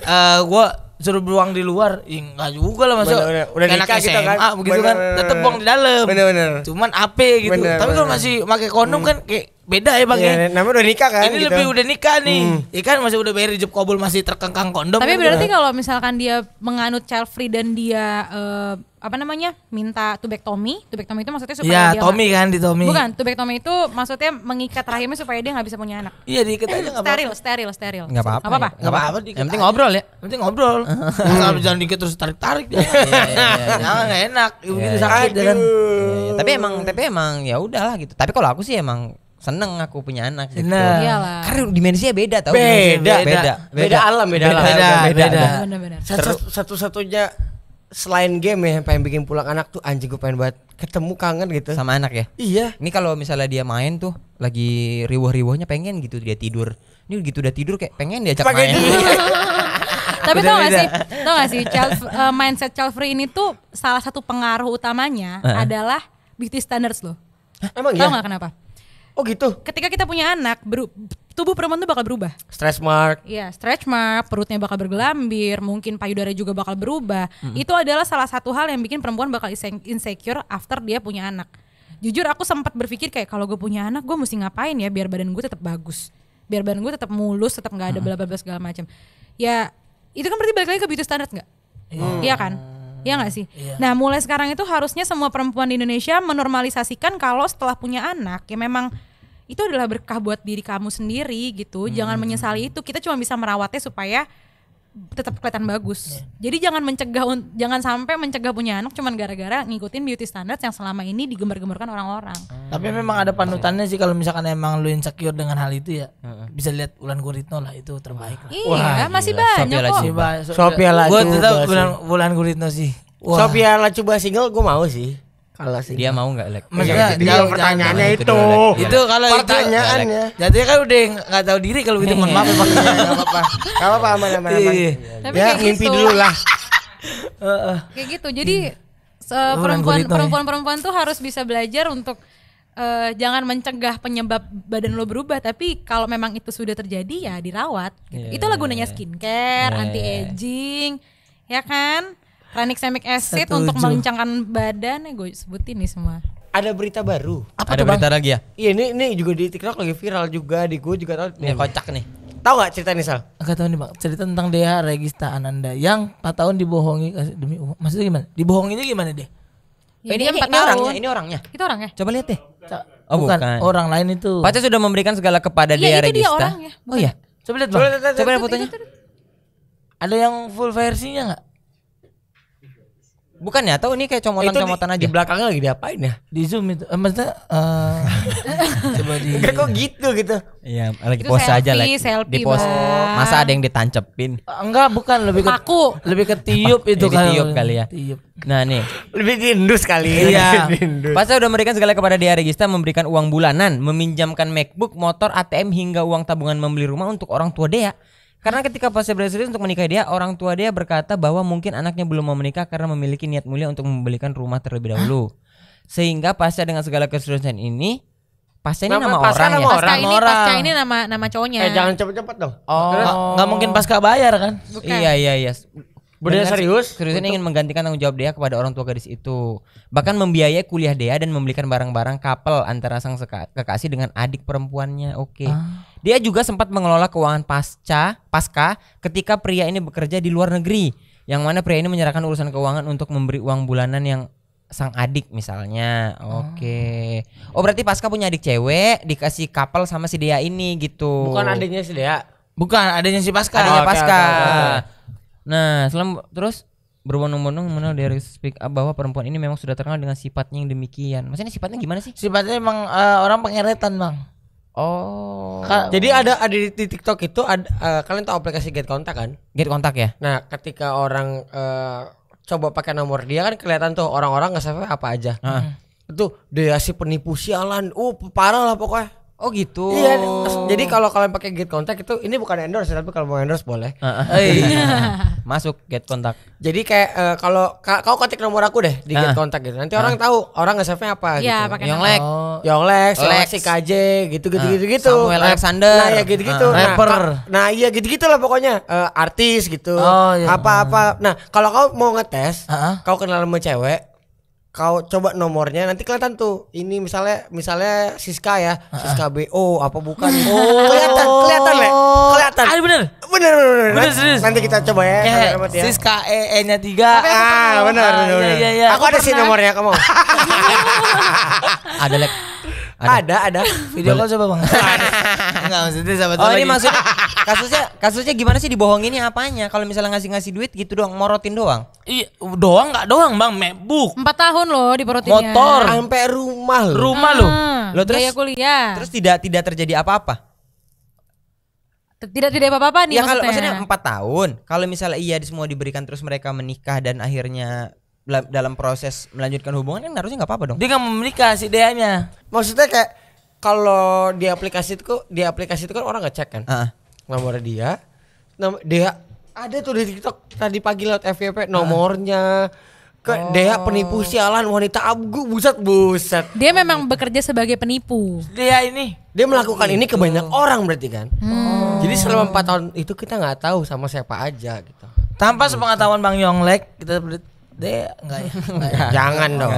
gua suruh buang di luar, ya enggak juga lah maksudnya. Bener-bener. Udah kayak nikah anak gitu kan. SMA begitu kan, Bener-bener. tetep buang di dalam. Bener-bener. Cuman AP gitu. Bener-bener. Tapi kalau masih pakai kondom kan kayak beda ya bang ya. Namanya udah nikah kan. Ini gitu. lebih udah nikah nih. Ikan masih udah bayar hijab kabul masih terkengkang kondom. Tapi kan, berarti kalau misalkan dia menganut child free dan dia minta tubektomi itu maksudnya supaya ya, dia Tommy kan di Tommy. Bukan, tubektomi itu maksudnya mengikat rahimnya supaya dia nggak bisa punya anak. Iya diikat aja enggak apa-apa. Steril. Nggak apa-apa. Enggak apa-apa. Yang penting ngobrol ya. Yang penting ngobrol. Asal jangan dikit terus tarik-tarik dia. Jangan enggak enak. Begitu sakit ya kan. Iya, tapi emang ya udahlah gitu. Tapi kalau aku sih emang seneng aku punya anak gitu. Nah. Iyalah. Karena dimensinya beda tau. Beda alam. Beda. Benar-benar. Satu-satunya selain game ya yang pengen bikin pulang anak tuh anjing gue pengen banget ketemu kangen gitu. Sama anak ya. Iya. Ini kalau misalnya dia main tuh lagi riwah-riwahnya pengen gitu dia tidur. Ini gitu udah tidur kayak pengen diajak main. Tapi tau gak sih mindset child free ini tuh salah satu pengaruh utamanya adalah beauty standards loh. Emang Tau iya? gak kenapa? Oh gitu. Ketika kita punya anak, tubuh perempuan tuh bakal berubah. Stretch mark. Iya, stretch mark, perutnya bakal bergelambir, mungkin payudara juga bakal berubah. Itu adalah salah satu hal yang bikin perempuan bakal insecure after dia punya anak. Jujur aku sempat berpikir kayak kalau gue punya anak, gue mesti ngapain ya biar badan gue tetap bagus, biar badan gue tetap mulus, tetap nggak ada bla bla bla segala macam. Ya itu kan berarti balik lagi ke beauty standard nggak? Iya kan? Iya nggak sih? Nah mulai sekarang itu harusnya semua perempuan di Indonesia menormalisasikan kalau setelah punya anak ya memang itu adalah berkah buat diri kamu sendiri gitu. Jangan menyesali itu. Kita cuma bisa merawatnya supaya tetap kelihatan bagus. Jadi jangan sampai mencegah punya anak cuman gara-gara ngikutin beauty standards yang selama ini digembar-gemborkan orang-orang. Tapi memang ada panutannya sih kalau misalkan emang lu insecure dengan hal itu ya. Bisa lihat Wulan Guritno lah itu terbaik lah. Iya, masih banyak kok. Sophia Lacuba. Gue tetap Wulan Guritno sih. Sophia Lacuba single gue mau sih. Kalau sih. Dia mau enggak, Lek? Maksudnya Dia pertanyaannya itu. Itu kalau pertanyaannya. Jadi kan udah nggak tahu diri kalau gitu mohon maaf ya Pak. Enggak apa-apa. Enggak apa-apa aman. Tapi Ya kayak mimpi gitu. dulu lah. Kayak gitu. Jadi Wulan Guritno, perempuan tuh harus bisa belajar untuk jangan mencegah penyebab badan lo berubah, tapi kalau memang itu sudah terjadi ya dirawat. Gitu. Itulah gunanya skincare, anti aging, ya kan? Tranexamic acid untuk mengencangkan badan, gue sebutin nih semua. Ada berita baru. Ada berita lagi ya? Iya ini juga di TikTok lagi viral juga, di gue juga tahu. Ini kocak nih. Tahu nggak cerita nih Sal? Enggak tahu nih Bang, cerita tentang Dea Regista Ananda yang 4 tahun dibohongi demi uang. Maksudnya gimana? Dibohonginya gimana deh? Ya, ini 4 tahun. orangnya. Itu orangnya. Coba lihat deh. Oh, bukan. Orang lain itu. Pacar sudah memberikan segala kepada Dea Iya, itu dia Regista. orangnya. Oh iya. Coba lihat Bang. Coba lihat fotonya. Ada yang full versinya enggak? Bukan ya? Atau ini kayak comotan-comotan aja? Di belakangnya lagi diapain ya? Di Zoom itu. Maksudnya coba di Enggak kok gitu. Iya, lagi Itu pose aja selfie, Lek. selfie, Di pose. Bang. Masa ada yang ditancepin? Enggak, bukan lebih ke Paku. lebih ke tiup itu Ditiup kali ya. Tiup. Nah nih, Lebih diindus kali. Iya. Pasca udah memberikan segala kepada Dea Regista, memberikan uang bulanan, meminjamkan MacBook, motor, ATM hingga uang tabungan membeli rumah untuk orang tua Dea. Karena ketika Pasca berserius untuk menikahi Dea, orang tua Dea berkata bahwa mungkin anaknya belum mau menikah karena memiliki niat mulia untuk membelikan rumah terlebih dahulu. Sehingga Pasca dengan segala keseriusan ini, Pasca ini nama Pasca orang nama ya. Pasca ini nama cowoknya. Jangan cepet-cepet dong. Nggak mungkin pasca bayar kan? Bukan. Iya. Bener serius? Seriusnya ingin menggantikan tanggung jawab Dea kepada orang tua gadis itu. Bahkan membiayai kuliah Dea dan membelikan barang-barang couple antara sang kekasih dengan adik perempuannya. Oke. Dia juga sempat mengelola keuangan pasca ketika pria ini bekerja di luar negeri. Yang mana pria ini menyerahkan urusan keuangan untuk memberi uang bulanan yang sang adik misalnya. Oke. Oh berarti pasca punya adik cewek, dikasih couple sama si Dea ini gitu. Bukan adiknya si Dea. Bukan, adanya si Pasca. Adiknya Oke, pasca. oke. Nah, terus berbondong-bondong mana dari speak up bahwa perempuan ini memang sudah terkenal dengan sifatnya yang demikian. Maksudnya sifatnya gimana sih? Sifatnya emang orang pengeretan Bang. Oh. Jadi ada di TikTok itu ada kalian tahu aplikasi Get Contact kan? Get kontak ya? Nah, ketika orang coba pakai nomor dia kan kelihatan tuh orang-orang nge-save apa aja. Itu dia si penipu sialan. Parah lah pokoknya. Oh gitu. Iya. Jadi kalau kalian pakai Get Contact itu ini bukan endorse tapi kalau mau endorse boleh. Masuk Get kontak. Jadi kayak kalau kau kontak nomor aku deh di Get Contact gitu. Nanti orang tahu orang nge-save-nya apa Iya, gitu. pakai Yonglek. Yonglex, Lex. si KJ gitu. Samuel Alexander. Nah, ya gitu-gitu. Rapper. Nah, iya gitu-gitu lah pokoknya. Artis gitu. Oh, iya. Apa-apa. Nah, kalau kau mau ngetes, Heeh. kau kenal sama cewek, kau coba nomornya nanti kelihatan tuh. Ini misalnya Siska ya, Siska BO apa bukan? Kelihatan Le. Kelihatan. Ah, bener. Bener. Serius. Nanti kita coba ya. Kayak Siska nya 3. Benar. Iya. Aku ada sih nomornya kamu. Ada lek. Ada. Video call coba Bang. Enggak maksudnya sahabat Oh ini lagi. maksudnya kasusnya gimana sih dibohonginnya apanya? Kalau misalnya ngasih duit gitu doang, morotin doang. Iya, enggak doang Bang, MacBook, 4 tahun loh diporotinnya. motor, Sampai rumah loh. rumah lo. Lo terus Biaya kuliah. Terus tidak terjadi apa-apa. Tidak apa-apa nih Ya kalau maksudnya. maksudnya 4 tahun. Kalau misalnya semua diberikan terus mereka menikah dan akhirnya dalam proses melanjutkan hubungan kan harusnya nggak apa-apa dong. Dia nggak mau menikah si Deanya. Maksudnya kayak kalau di aplikasi itu kan orang ngecek kan. Nomor dia ada tuh di TikTok tadi pagi lewat FYP nomornya. Dia penipu sialan wanita abgu buset. Dia memang bekerja sebagai penipu. Dia melakukan ini ke banyak orang berarti kan. Jadi selama 4 tahun itu kita nggak tahu sama siapa aja gitu. Tanpa sepengetahuan Bang Yonglek kita dia enggak ya. Jangan dong.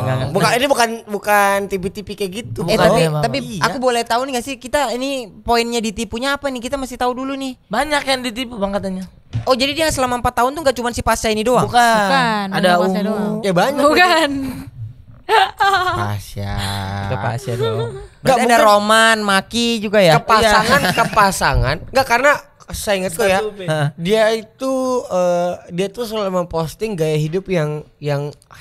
Bukan tipi-tipi kayak gitu. Tapi Iya. aku boleh tahu nih nggak sih kita ini poinnya ditipunya apa nih? Kita masih tahu dulu nih. Banyak yang ditipu Bang katanya. Oh jadi dia selama 4 tahun tuh nggak cuma si Pasya ini doang? Bukan. Ada Pasya doang. Ya banyak. Bukan. Pasya. Itu Pasya doang. Nggak, Berarti ada mungkin- Roman, Maki juga ya? Kepasangan. Enggak karena saya ingat kok ya. Dia tuh selalu memposting gaya hidup yang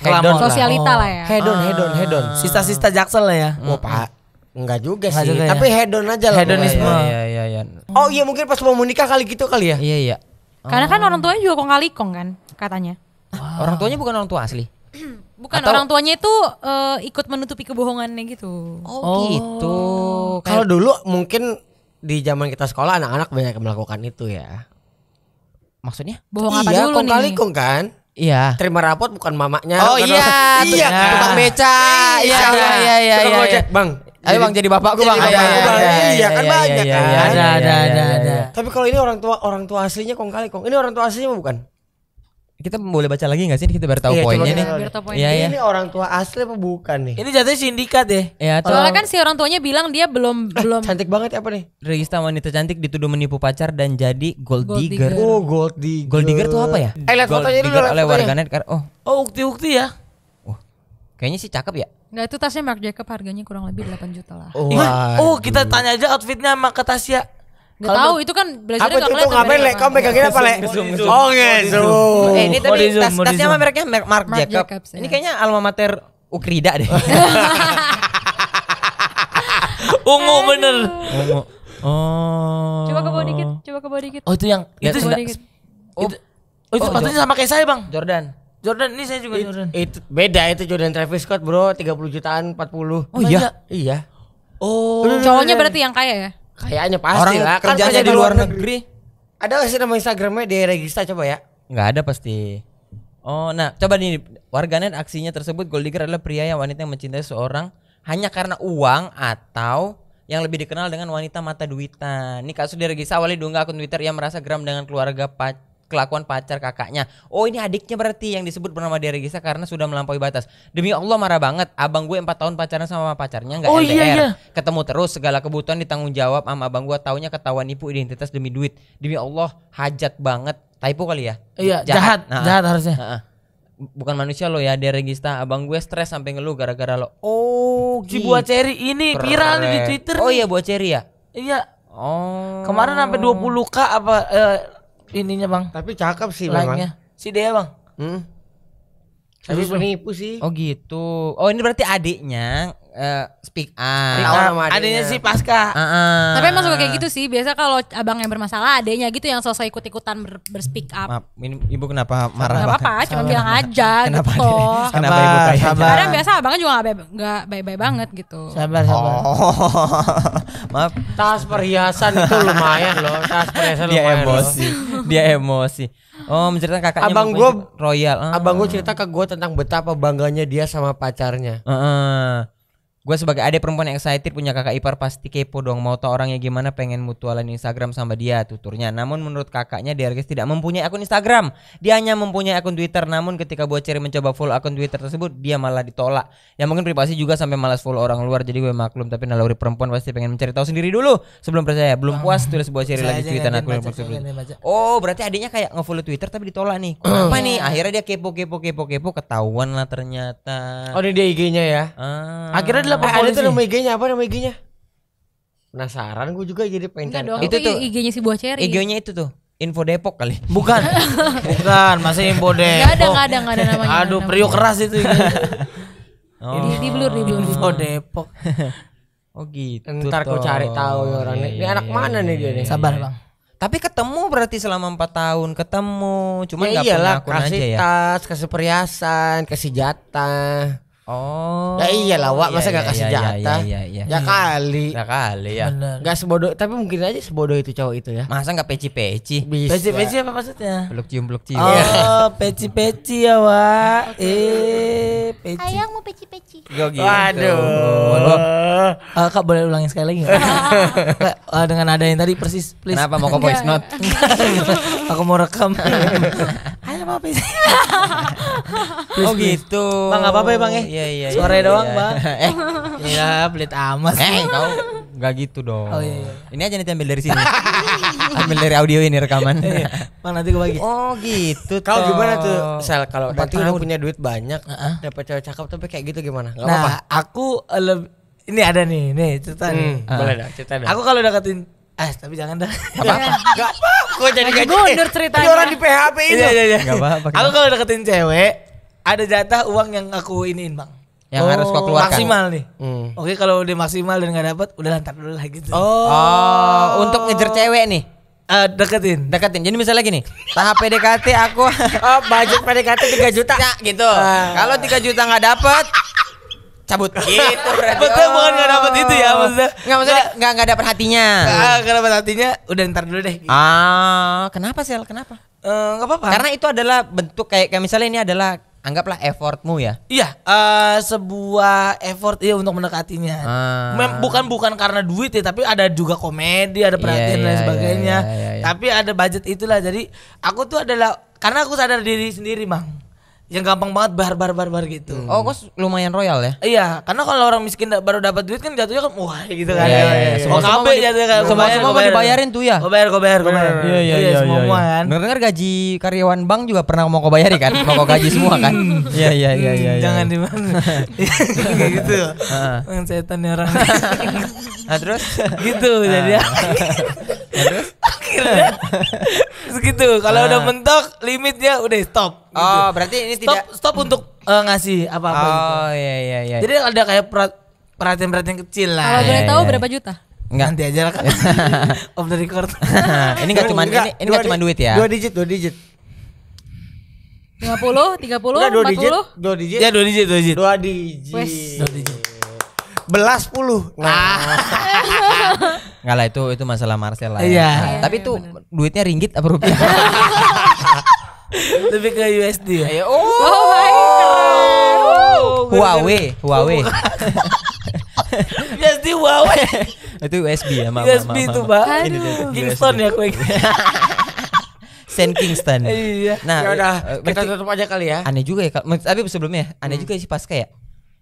hedon lah. Sosialita lah ya. Hedon. Sista-sista Jaksel lah ya. Oh, Pak. Enggak juga Enggak sih, juga ya. tapi hedon aja lah. Hedonisme. Iya. Oh iya mungkin pas mau menikah kali ya. Iya. Karena kan orang tuanya juga kong kali kong kan katanya. Orang tuanya bukan orang tua asli. Bukan Atau- orang tuanya itu ikut menutupi kebohongannya gitu. Oh, gitu. Kalau dulu mungkin di zaman kita sekolah anak-anak banyak yang melakukan itu ya. Maksudnya? Bohong apa Iya, dulu kong nih? kali kong kan. Iya. Terima rapot bukan mamanya. Oh bukan iya, iya kan. tukang beca. Iya. Tukang gojek, Bang. Ayo Bang jadi bapakku Bang. Jadi bapakku, Bang. Iya kan banyak kan. Ada. Tapi kalau ini orang tua aslinya kong kali kong. Ini orang tua aslinya bukan? Kita boleh baca lagi nggak sih? Kita baru tahu Iya, poinnya coba nih. kita Biar tahu poinnya. Iya. Ini orang tua asli apa bukan nih? Ini jatuhnya sindikat ya. Ya, Soalnya kan si orang tuanya bilang dia belum Cantik banget ya apa nih? Regista wanita cantik dituduh menipu pacar dan jadi gold Gold digger. digger. Oh, gold digger. Gold digger tuh apa ya? Lihat Gold fotonya dulu, digger lihat oleh fotonya. warganet. Oh, ukti-ukti ya. Kayaknya sih cakep ya. Nggak, itu tasnya Marc Jacob harganya kurang lebih 8 juta lah. Oh, kita tanya aja outfitnya sama ke Tasya. Nggak tahu itu kan Apa belajarnya itu nggak tuh kelihatan. ngapain mereka Le? Kamu megangin apa Le? Oh ngezoom. Ini Mau tapi di zoom, mau di tasnya zoom. sama mereknya Marc Marc Jacob. Jacobs, ya. Ini kayaknya alma mater Ukrida deh. Ungu bener. Oh. Coba ke bawah dikit. Oh, itu yang Lihat itu enggak? itu sepatunya sama kayak saya, Bang. Jordan. Jordan ini saya juga Jordan. Itu beda itu Jordan Travis Scott bro 30 jutaan 40. Oh iya. Iya. Oh. Cowoknya berarti yang kaya ya? Kayaknya pasti Orang lah. Kan kerjanya pasti di luar negeri. Ada nggak sih nama Instagramnya di Regista coba ya? Nggak ada pasti. Oh, nah coba nih warganet aksinya tersebut gold digger adalah pria yang wanita yang mencintai seorang hanya karena uang atau yang lebih dikenal dengan wanita mata duitan. Ini kasus di Regista awalnya diunggah akun Twitter yang merasa geram dengan kelakuan pacar kakaknya. Oh ini adiknya berarti yang disebut bernama Dia Regista karena sudah melampaui batas. Demi Allah marah banget. Abang gue 4 tahun pacaran sama pacarnya nggak LDR. Iya. Ketemu terus segala kebutuhan ditanggung jawab sama abang gue. Taunya ketahuan nipu identitas demi duit. Demi Allah hajat banget. Typo kali ya? Iya, jahat harusnya. Bukan manusia lo ya Dia Regista. Abang gue stres sampai ngeluh gara-gara lo. Oh, si buah ceri ini viral nih di Twitter. Oh nih. iya buah ceri ya? Iya. Oh. Kemarin sampai 20k apa ininya, Bang. Tapi cakep sih memang. Like-nya. Si Dea, Bang. Tapi penipu sih. Oh gitu. Oh ini berarti adiknya speak up. Adanya si Pasca. Tapi emang suka kayak gitu sih. Biasa kalau abang yang bermasalah adanya gitu yang sosok ikut-ikutan berspeak up. Maaf, ini ibu kenapa Gak marah? apa-apa, cuma bilang aja Kenapa gitu. dia? Kenapa ibu kayak Sabar. Kadang biasa abangnya juga gak baik-baik banget gitu. Sabar. Oh, maaf. Tas perhiasan itu lumayan loh. Tas perhiasan Dia lumayan emosi. Dia emosi. Oh menceritakan kakaknya Abang mukanya gua- royal. Abang gue cerita ke gue tentang betapa bangganya dia sama pacarnya. Gue sebagai adik perempuan yang excited punya kakak ipar pasti kepo dong. Mau tahu orangnya gimana, pengen mutualan Instagram sama dia tuturnya. Namun menurut kakaknya dia tidak mempunyai akun Instagram. Dia hanya mempunyai akun Twitter. Namun ketika buat cari mencoba follow akun Twitter tersebut, dia malah ditolak. Ya mungkin privasi juga sampai malas follow orang luar. Jadi gue maklum, tapi naluri perempuan pasti pengen mencari tahu sendiri dulu sebelum percaya. Belum puas tulis buat cari lagi Twitter akun. Oh berarti adiknya kayak ngefollow Twitter tapi ditolak nih. Apa nih? Akhirnya dia kepo ketahuan lah ternyata. Oh ini dia IG-nya ya. Akhirnya ada tuh nama IG-nya, apa nama IG-nya? Penasaran gue juga jadi pengen Enggak cari dong, tahu. itu IG-nya si Buah Cherry. IG-nya itu tuh Info Depok kali. Bukan. Masih Info Enggak Depok. ada namanya. Aduh, Priok keras itu. Di blur. Info Depok. Oh gitu. Ntar aku cari tahu orangnya. Ini anak mana nih dia nih? Sabar, Bang. Tapi ketemu berarti selama 4 tahun ketemu. Cuman Ya nggak punya iyalah, akun kasih aja ya. tas, kasih perhiasan, kasih jatah. Oh. Ya iyalah, Wak, masa gak kasih jatah? Iya. Ya kali. Ya kali ya. Bener. Gak sebodoh, tapi mungkin aja sebodoh itu cowok itu ya. Masa nggak peci-peci? Bisa. Peci apa maksudnya? Peluk cium. Oh, peci ya, Wak. Peci. Ayang mau peci-peci. Gitu. Waduh. Kak boleh ulangin sekali lagi nggak? Kak, dengan ada yang tadi persis, please. Kenapa mau ke voice note? Aku mau rekam. Ayo mau peci. Oh gitu. Bang, nggak apa-apa ya, Bang, ya? Iya. Sore doang, Bang. Eh, Ya, pelit amat. kau nggak gitu dong. Oh, iya. Ini aja nih ambil dari sini. Ambil dari audio ini rekaman. Bang, nanti gue bagi. Oh gitu. Kau gimana tuh, Sel, kalau 4 nanti udah tahun. punya duit banyak, dapat cewek cakep tapi kayak gitu gimana? Gak Nah, apa-apa. aku ini ada nih cerita nih. Boleh dah, cerita dah. Aku kalau deketin tapi jangan dah. Gak apa-apa. Kok jadi Lagi gaji? mundur ceritanya. Ini orang di PHP ini. Iya. Gak apa-apa. Aku kalau deketin cewek ada jatah uang yang aku iniin, Bang. Yang harus kau keluarkan. Maksimal nih. Hmm. Oke, kalau udah maksimal dan nggak dapat, udah lantar dulu lah gitu. Oh, untuk ngejar cewek nih. Deketin. Jadi misalnya gini, tahap PDKT aku Oh, budget PDKT 3 juta. ya, gitu. Kalau 3 juta nggak dapet, cabut. Gitu berarti. Betul, bukan nggak dapet itu ya, maksudnya. Maksudnya nggak dapet hatinya. Nggak dapet hatinya, udah ntar dulu deh. Kenapa Sel? Kenapa? Nggak apa-apa. Karena itu adalah bentuk kayak misalnya ini adalah anggaplah effortmu ya. Iya, sebuah effort untuk mendekatinya. Bukan karena duit ya, tapi ada juga komedi, ada perhatian Iya, dan iya, sebagainya. iya. Tapi ada budget itulah. Jadi aku tuh adalah karena aku sadar diri sendiri, Bang. Yang gampang banget bar gitu. Oh, kok lumayan royal ya? Iya, karena kalau orang miskin baru dapat duit kan jatuhnya kan wah gitu kan. Iya. Semua KB jatuhnya kan. Semua mau dibayarin tuh ya. Kau bayar. Iya, semua kan. Dengar gaji karyawan bank juga pernah mau kau bayari kan? Mau kau gaji semua kan? Iya. Jangan di mana. Kayak gitu. Yang setan nih orang. Nah, terus Gitu jadi. Terus akhirnya segitu. Kalau udah mentok limitnya udah stop. Gitu. oh, berarti ini tidak Stop untuk ngasih apa-apa gitu. Oh, iya. Jadi ada kayak perhatian kecil lah. Kalau boleh iya, tahu iya. berapa juta? Enggak. Nanti aja lah kan. Off the record. Ini enggak cuma ini enggak cuma duit ya. 2 digit. 50, 30, Enggak 2 digit. 40? 2 digit. Ya 2 digit. 2 digit. Wes. 2 digit. Belas 10. Nah, Enggak lah itu masalah Marcel lah. Iya. Tapi itu duitnya ringgit apa rupiah? Lebih ke USD ya. Oh, Huawei. USD Huawei. Itu USB ya, maaf. USB itu, Pak. Ini dia, Kingston ya kue. Saint Kingston. Iya. Nah, ya udah, kita berarti tutup aja kali ya. aneh juga ya. Tapi sebelumnya aneh juga sih pas kayak.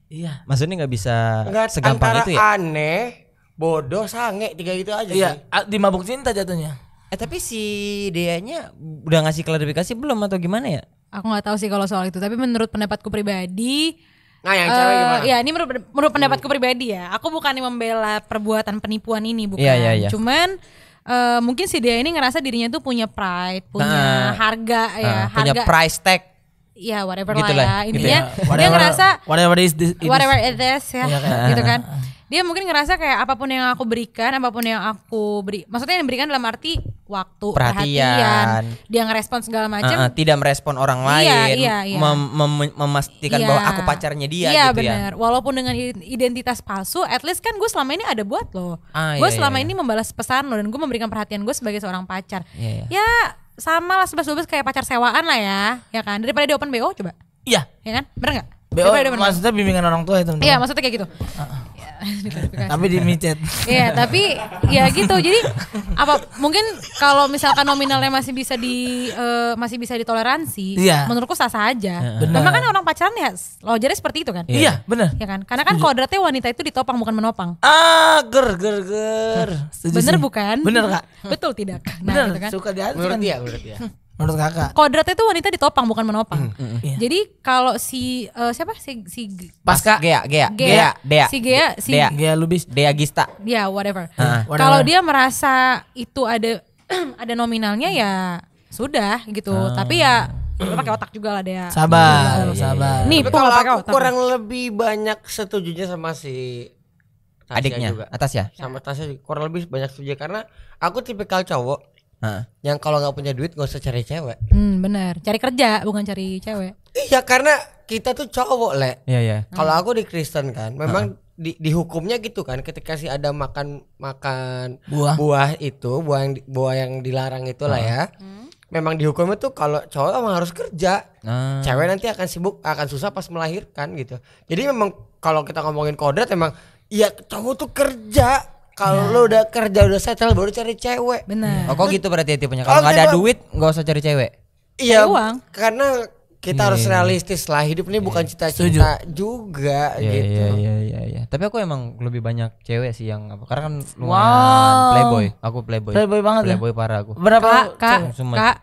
Iya. Maksudnya nggak bisa Enggak segampang antara itu ya. aneh, bodoh, sange, 3 gitu aja Iya, sih. di mabuk cinta jatuhnya. Tapi si Deanya udah ngasih klarifikasi belum atau gimana ya? Aku nggak tahu sih kalau soal itu, tapi menurut pendapatku pribadi, Nah, yang cewek gimana? ya ini menurut pendapatku pribadi ya. Aku bukannya membela perbuatan penipuan ini, bukan. Iya. Cuman mungkin si dia ini ngerasa dirinya tuh punya pride, punya harga ya, Punya harga. price tag. Ya whatever Gitu lah lah, ya. gitu Intinya ya. dia ngerasa whatever it is. whatever it is ya, Iya kan? gitu kan. Dia mungkin ngerasa kayak apapun yang aku berikan, apapun yang aku beri, maksudnya yang diberikan dalam arti waktu, Perhatian. dia ngerespon segala macam. Tidak merespon orang lain, Iya. memastikan bahwa aku pacarnya dia iya, gitu bener. Walaupun dengan identitas palsu, at least kan gue selama ini ada buat lo. Gue Iya, selama iya. ini membalas pesan lo dan gue memberikan perhatian gue sebagai seorang pacar. Iya. Ya sama lah 11-12 kayak pacar sewaan lah ya kan. Daripada dia open BO coba, Iya. ya kan? Bener nggak? BO Daripada dia open BO. maksudnya bimbingan orang tua itu. Iya maksudnya kayak gitu. Tapi di micet. Iya, tapi ya gitu. Jadi apa mungkin kalau misalkan nominalnya masih bisa ditoleransi, Iya. menurutku sah-sah aja. Benar. Memang kan orang pacaran ya wajarnya seperti itu kan? Iya, benar. Ya kan? Karena kan kodratnya wanita itu ditopang bukan menopang. Ger. Setuju Bener sih. bukan? Bener Kak. Betul tidak? Bener, Gitu kan. suka diatur Menurut kan. dia, menurut dia. Menurut Kakak. Kodratnya itu wanita ditopang bukan menopang. Iya. Jadi kalau siapa si Pasca Gea. si Gea Gea Lubis. Dea Gista. ya whatever. Whatever. Kalau dia merasa itu ada ada nominalnya ya sudah gitu. Tapi ya lu pakai otak juga lah dia. Sabar. Nih, Tapi Pung kalau nggak pakai aku otak. kurang lebih banyak setujunya sama si Tasya Adiknya juga. atas ya. Sama Tasya juga kurang lebih banyak setuju karena aku tipikal cowok Heeh. yang kalau nggak punya duit nggak usah cari cewek. Bener. Cari kerja bukan cari cewek. Iya karena kita tuh cowok Iya. Kalau aku di Kristen kan, memang di hukumnya gitu kan, ketika sih ada makan buah itu, buah yang dilarang itulah ya. Memang dihukumnya tuh kalau cowok emang harus kerja, cewek nanti akan sibuk, akan susah pas melahirkan gitu. Jadi memang kalau kita ngomongin kodrat emang, ya cowok tuh kerja. Kalau lo udah kerja udah settle baru cari cewek. Bener. Oh kok gitu berarti tipenya. Kalau nggak ada kita- duit nggak usah cari cewek. Iya, Cari uang. karena kita harus realistis lah, hidup ini bukan cita-cita juga gitu. Iya. Tapi aku emang lebih banyak cewek sih yang apa? Karena kan lumayan playboy. Aku playboy. Playboy banget ya? Playboy parah aku. Berapa? Kak,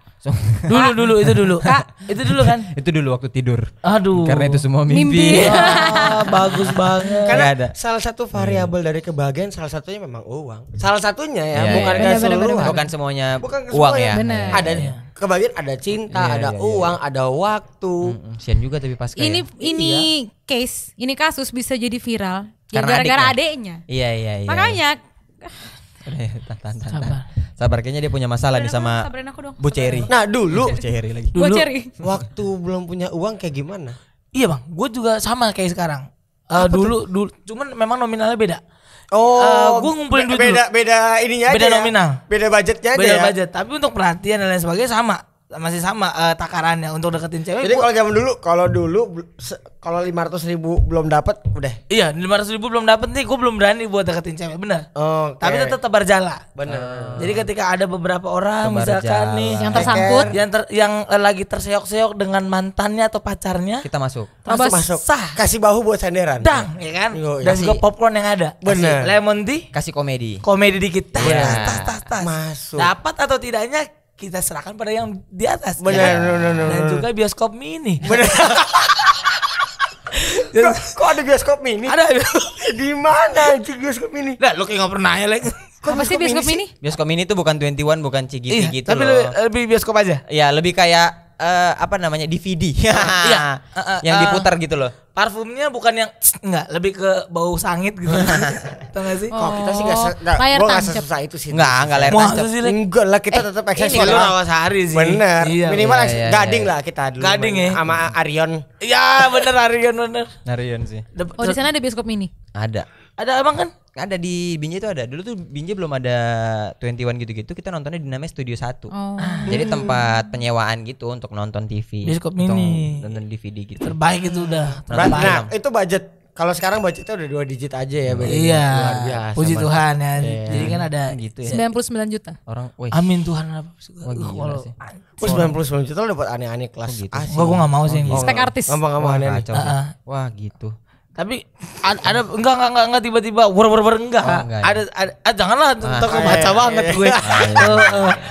Dulu itu dulu. Kak, itu dulu kan. Itu dulu waktu tidur. Aduh. Karena itu semua Mimpi. mimpi. Bagus banget. Karena Nggak ada. salah satu variabel dari kebahagiaan salah satunya memang uang. Salah satunya ya, Iya, bukan iya. keseluruhan. Bukan semuanya Bukan uang kesemuanya. ya. Bener. Ada kebahagiaan, ada cinta, Iya, ada iya, uang, ada waktu. Sian juga tapi pas Ini kasus bisa jadi viral ya Karena gara-gara adiknya. adeknya. Iya. Makanya Tahan. Sabar kayaknya dia punya masalah nih sama sabarin aku dong. Bu Cherry. Nah dulu Bu Cherry lagi. Gua Dulu- cari. waktu belum punya uang kayak gimana? Iya bang, gue juga sama kayak sekarang. Dulu, cuman memang nominalnya beda. Oh, gua ngumpulin duit beda ininya Beda aja ya? nominal. Beda budgetnya aja Beda ya. budget, tapi untuk perhatian dan lain sebagainya masih sama takarannya untuk deketin cewek. Jadi kalau zaman dulu, kalau 500.000 belum dapat udah. iya 500.000 belum dapet nih, gue belum berani buat deketin cewek, bener. Oke. Tapi tetap tebar jala. Bener. Jadi ketika ada beberapa orang Tebar misalkan jala. nih Yang tersangkut. yang lagi terseok-seok dengan mantannya atau pacarnya, Kita masuk. Masuk. sah. Kasih bahu buat sandaran. Dang, ya kan? Yo, Dan kasih- juga popcorn yang ada. Bener. Kasih lemon tea, Kasih komedi. komedi dikit. Tas, Iya. tas. Masuk. Dapat atau tidaknya kita serahkan pada yang di atas. Bener, ya kan? bener. Dan juga bioskop mini. Kok ada bioskop mini? Ada. Di mana anjing bioskop mini? Nah, lu kayak nggak pernah ya, Lek. Apa sih bioskop ini? Bioskop ini tuh bukan 21, bukan Cigiti Iya, gitu tapi loh. lebih bioskop aja. Ya lebih kayak apa namanya DVD. Iya. Yang diputar gitu loh. Parfumnya bukan yang enggak, lebih ke bau sangit gitu. Tahu gak sih? Kok kita sih layar gua nggak tancap. sesusah itu sih. Enggak layar Masa tancap. sih, Lek? Enggak lah, kita tetap Ini eksis. lu Rawasari sih. Bener. Iya, Minimal iya, iya, gading iya. lah kita dulu. Gading ya. Sama Arion. Ya, bener Arion bener. Narion sih. Oh di sana ada bioskop mini. Ada. Ada emang kan? Ada di Binjai itu ada. Dulu tuh Binjai belum ada 21 gitu-gitu. Kita nontonnya di namanya Studio 1. Oh. Jadi tempat penyewaan gitu untuk nonton TV. Bioskop Untuk mini. Nonton DVD gitu. Terbaik itu udah. Nah, itu budget. Kalau sekarang budgetnya udah 2 digit aja ya. bedanya. Iya. Luar biasa. Puji Bang. Tuhan ya. Jadi kan ada Gitu ya. 99 juta. Orang, wih. Amin Tuhan apa. Wah, gila sih. Kok 99 juta lo dapat aneh-aneh kelas gitu A sih. Gua enggak mau sih yang gitu. Spek artis. Gampang aneh-aneh. Kacau sih. Wah gitu. Tapi ada enggak tiba-tiba wer enggak. enggak, Ada janganlah entar kebaca banget gue.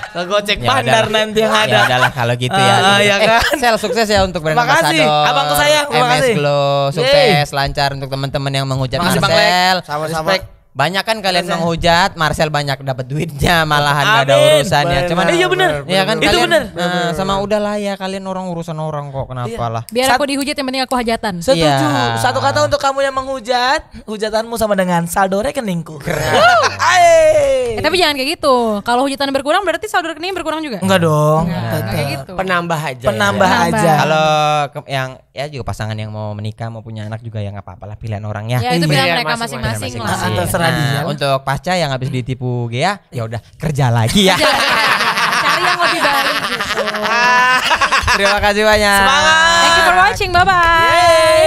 Kegocek Ya bandar adalah. nanti yang Ya ada. adalah kalau gitu ya. Ya kan? Sel sukses ya untuk brand Terima kasih, ambassador. abangku sayang, terima MS kasih. Glow sukses lancar untuk teman-teman yang menghujat Makasih, Bang Marcel. Lek. Sama-sama. Respect. Banyak kan kalian Makasih. menghujat, Marcel banyak dapat duitnya, malahan gak ada Amin. urusannya. Benar, Cuman iya benar. ya kan Itu kalian, benar. sama udahlah ya kalian orang urusan orang kok kenapa lah. Biar aku dihujat yang penting aku hajatan. Setuju. Iya. Satu kata untuk kamu yang menghujat, hujatanmu sama dengan saldo rekeningku. Tapi jangan kayak gitu. Kalau hujatan berkurang berarti saldo rekening berkurang juga. Enggak dong. Nggak kayak gitu. Penambah aja. Penambah Penambah. aja. Kalau yang ya juga pasangan yang mau menikah mau punya anak juga ya nggak apa-apa lah pilihan orangnya. Ya itu Iya, pilihan mereka masing-masing. masing-masing Ah, lah. terserah dia. Untuk pasca yang habis ditipu Gea, ya udah kerja lagi ya. Cari yang lebih baik gitu. Terima kasih banyak. Semangat. Thank you for watching. Bye bye.